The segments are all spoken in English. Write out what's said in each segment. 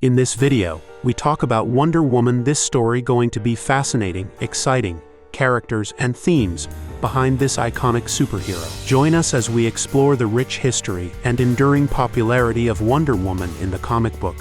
In this video, we talk about Wonder Woman. This story going to be fascinating, exciting, characters and themes behind this iconic superhero. Join us as we explore the rich history and enduring popularity of Wonder Woman in the comic book.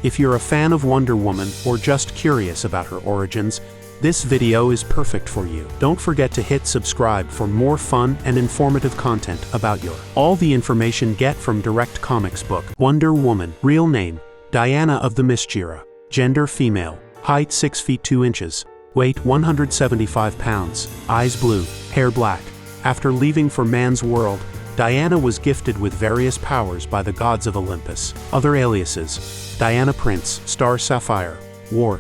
If you're a fan of Wonder Woman or just curious about her origins, this video is perfect for you. Don't forget to hit subscribe for more fun and informative content about all the information get from Direct Comics book. Wonder Woman. Real name, Diana of the Mischiera. Gender female. Height 6 feet 2 inches. Weight 175 pounds. Eyes blue. Hair black. After leaving for man's world, Diana was gifted with various powers by the gods of Olympus. Other aliases: Diana Prince, Star Sapphire, War,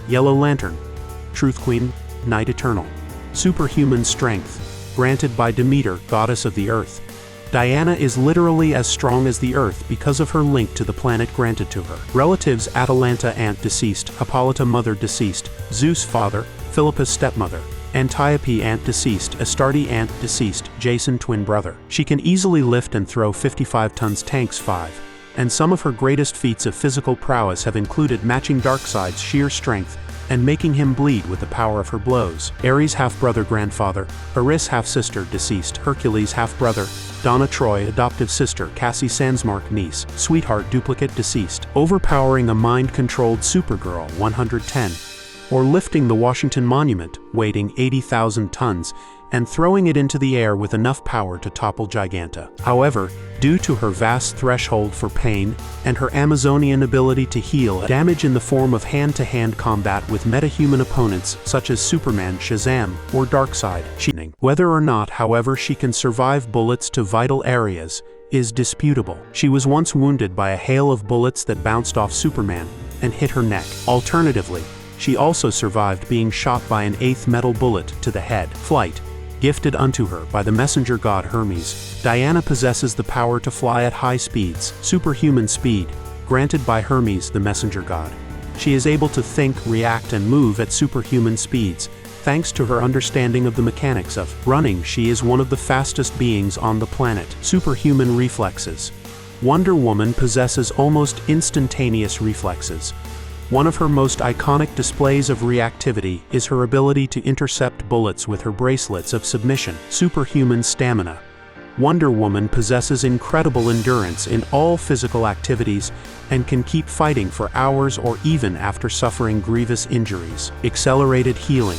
Yellow Lantern, Truth Queen, Night Eternal. Superhuman strength, granted by Demeter, goddess of the earth. Diana is literally as strong as the earth because of her link to the planet granted to her. Relatives: Atalanta aunt deceased, Hippolyta mother deceased, Zeus father, Philippus stepmother, Antiope aunt deceased, Astarte aunt deceased, Jason twin brother. She can easily lift and throw 55 tons tanks 5. And some of her greatest feats of physical prowess have included matching Darkseid's sheer strength and making him bleed with the power of her blows. Ares half-brother grandfather, Eris half-sister deceased, Hercules half-brother, Donna Troy adoptive sister, Cassie Sandsmark niece, sweetheart duplicate deceased. Overpowering a mind-controlled Supergirl 110. Or lifting the Washington Monument, weighing 80,000 tons, and throwing it into the air with enough power to topple Giganta. However, due to her vast threshold for pain and her Amazonian ability to heal damage in the form of hand-to-hand combat with metahuman opponents such as Superman, Shazam, or Darkseid, whether or not, however, she can survive bullets to vital areas is disputable. She was once wounded by a hail of bullets that bounced off Superman and hit her neck. Alternatively, she also survived being shot by an 8th metal bullet to the head. Flight. Gifted unto her by the messenger god Hermes, Diana possesses the power to fly at high speeds, superhuman speed, granted by Hermes the messenger god. She is able to think, react and move at superhuman speeds, thanks to her understanding of the mechanics of running. She is one of the fastest beings on the planet. Superhuman reflexes. Wonder Woman possesses almost instantaneous reflexes. One of her most iconic displays of reactivity is her ability to intercept bullets with her bracelets of submission. Superhuman stamina. Wonder Woman possesses incredible endurance in all physical activities and can keep fighting for hours or even after suffering grievous injuries. Accelerated healing.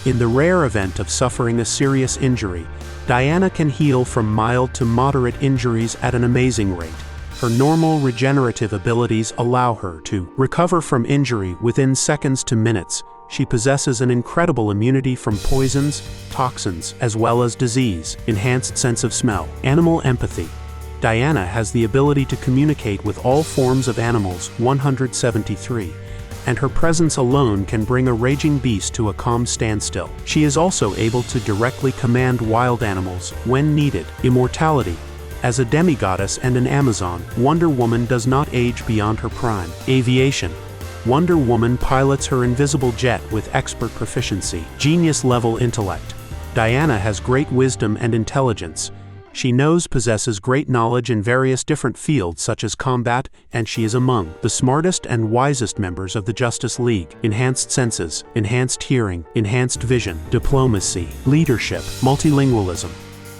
In the rare event of suffering a serious injury, Diana can heal from mild to moderate injuries at an amazing rate. Her normal regenerative abilities allow her to recover from injury within seconds to minutes. She possesses an incredible immunity from poisons, toxins, as well as disease. Enhanced sense of smell. Animal empathy. Diana has the ability to communicate with all forms of animals 173, and her presence alone can bring a raging beast to a calm standstill. She is also able to directly command wild animals when needed. Immortality. As a demigoddess and an Amazon, Wonder Woman does not age beyond her prime. Aviation. Wonder Woman pilots her invisible jet with expert proficiency. Genius-level intellect. Diana has great wisdom and intelligence. She possesses great knowledge in various different fields such as combat, and she is among the smartest and wisest members of the Justice League. Enhanced senses, enhanced hearing, enhanced vision, diplomacy, leadership, multilingualism.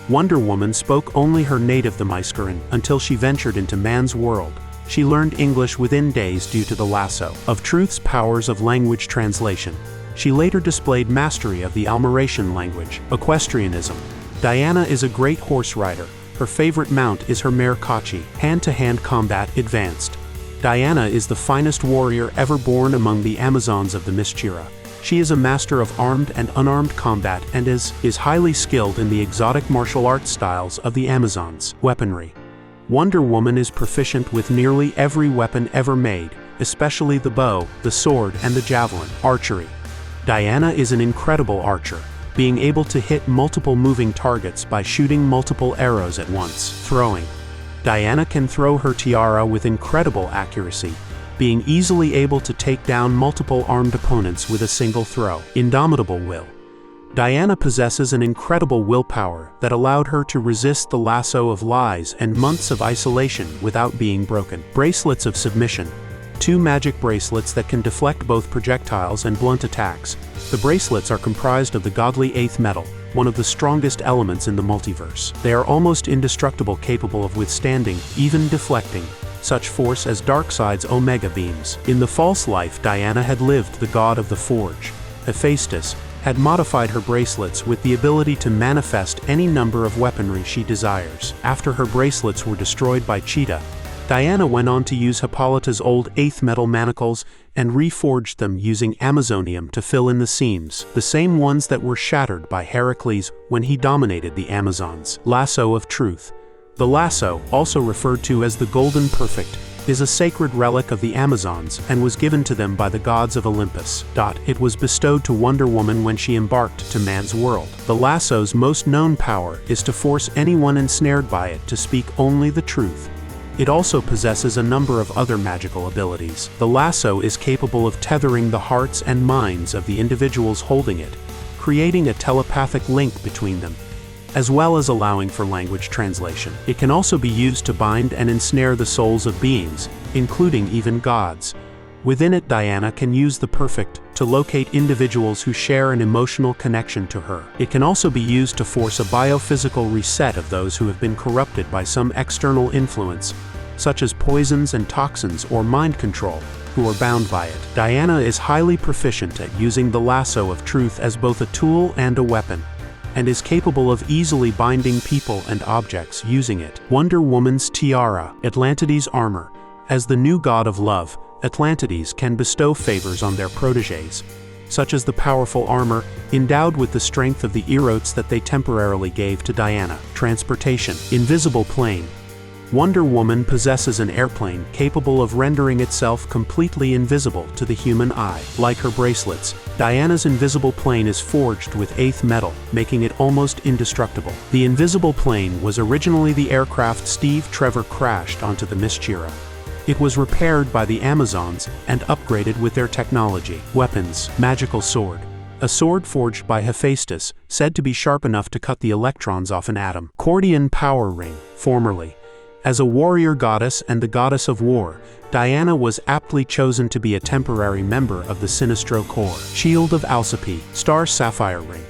Wonder Woman spoke only her native the Myskaran until she ventured into man's world. She learned English within days due to the Laso of Truth's powers of language translation. She later displayed mastery of the Almeratian language. Equestrianism. Diana is a great horse rider. Her favorite mount is her mare Kachi. Hand-to-hand combat advanced. Diana is the finest warrior ever born among the Amazons of the Mischiera. She is a master of armed and unarmed combat and is highly skilled in the exotic martial arts styles of the Amazons. Weaponry. Wonder Woman is proficient with nearly every weapon ever made, especially the bow, the sword, and the javelin. Archery. Diana is an incredible archer, being able to hit multiple moving targets by shooting multiple arrows at once. Throwing. Diana can throw her tiara with incredible accuracy, being easily able to take down multiple armed opponents with a single throw. Indomitable will. Diana possesses an incredible willpower that allowed her to resist the lasso of lies and months of isolation without being broken. Bracelets of submission. 2 magic bracelets that can deflect both projectiles and blunt attacks. The bracelets are comprised of the godly 8th metal, one of the strongest elements in the multiverse. They are almost indestructible, capable of withstanding, even deflecting, such force as Darkseid's Omega beams. In the false life Diana had lived, the god of the forge, Hephaestus, had modified her bracelets with the ability to manifest any number of weaponry she desires. After her bracelets were destroyed by Cheetah, Diana went on to use Hippolyta's old 8th metal manacles and reforged them using Amazonium to fill in the seams, the same ones that were shattered by Heracles when he dominated the Amazons. Laso of Truth. The lasso, also referred to as the Golden Perfect, is a sacred relic of the Amazons and was given to them by the gods of Olympus. It was bestowed to Wonder Woman when she embarked to man's world. The lasso's most known power is to force anyone ensnared by it to speak only the truth. It also possesses a number of other magical abilities. The lasso is capable of tethering the hearts and minds of the individuals holding it, creating a telepathic link between them, as well as allowing for language translation. It can also be used to bind and ensnare the souls of beings, including even gods. Within it, Diana can use the perfect to locate individuals who share an emotional connection to her. It can also be used to force a biophysical reset of those who have been corrupted by some external influence, such as poisons and toxins or mind control, who are bound by it. Diana is highly proficient at using the lasso of truth as both a tool and a weapon, and is capable of easily binding people and objects using it. Wonder Woman's tiara. Atlantides' armor. As the new god of love, Atlantides can bestow favors on their protégés, such as the powerful armor endowed with the strength of the erotes that they temporarily gave to Diana. Transportation. Invisible plane. Wonder Woman possesses an airplane capable of rendering itself completely invisible to the human eye. Like her bracelets, Diana's invisible plane is forged with 8th metal, making it almost indestructible. The invisible plane was originally the aircraft Steve Trevor crashed onto the Mysteria. It was repaired by the Amazons and upgraded with their technology. Weapons. Magical sword. A sword forged by Hephaestus, said to be sharp enough to cut the electrons off an atom. Cordian power ring. Formerly, as a warrior goddess and the goddess of war, Diana was aptly chosen to be a temporary member of the Sinestro Corps. Shield of Alcippe. Star Sapphire ring.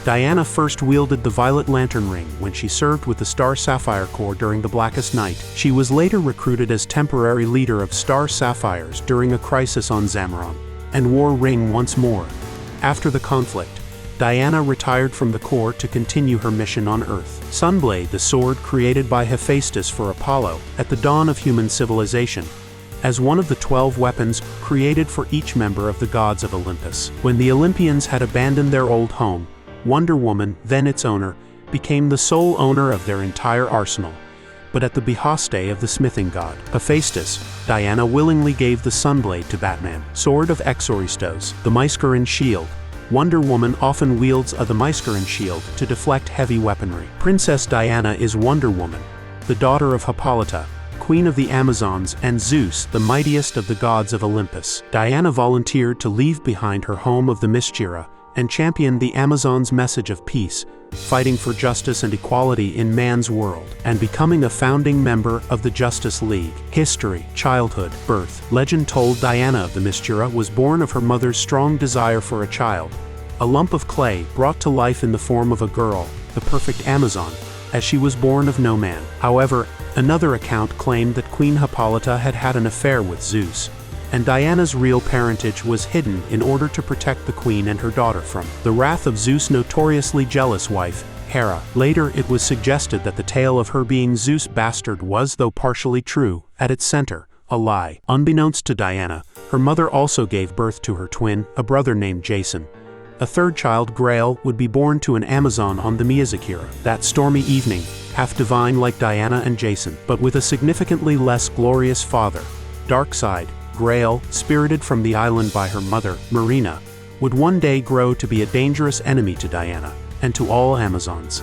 Diana first wielded the Violet Lantern ring when she served with the Star Sapphire Corps during the Blackest Night. She was later recruited as temporary leader of Star Sapphires during a crisis on Zamaron, and wore ring once more. After the conflict, Diana retired from the Corps to continue her mission on Earth. Sunblade, the sword created by Hephaestus for Apollo at the dawn of human civilization, as one of the 12 weapons created for each member of the Gods of Olympus. When the Olympians had abandoned their old home, Wonder Woman, then its owner, became the sole owner of their entire arsenal, but at the behest of the smithing god, Hephaestus, Diana willingly gave the Sunblade to Batman. Sword of Exoristos. The Myskaran shield. Wonder Woman often wields the Myskaran shield to deflect heavy weaponry. Princess Diana is Wonder Woman, the daughter of Hippolyta, queen of the Amazons, and Zeus, the mightiest of the gods of Olympus. Diana volunteered to leave behind her home of the Mysteria and championed the Amazons' message of peace, fighting for justice and equality in man's world, and becoming a founding member of the Justice League. History. Childhood. Birth. Legend told Diana of the Mysteria was born of her mother's strong desire for a child, a lump of clay brought to life in the form of a girl, the perfect Amazon, as she was born of no man. However, another account claimed that Queen Hippolyta had had an affair with Zeus, and Diana's real parentage was hidden in order to protect the queen and her daughter from the wrath of Zeus' notoriously jealous wife, Hera. Later it was suggested that the tale of her being Zeus' bastard was, though partially true, at its center, a lie. Unbeknownst to Diana, her mother also gave birth to her twin, a brother named Jason. A third child, Grail, would be born to an Amazon on the Miyazakira that stormy evening, half divine like Diana and Jason, but with a significantly less glorious father. Darkseid, Grail, spirited from the island by her mother, Marina, would one day grow to be a dangerous enemy to Diana and to all Amazons.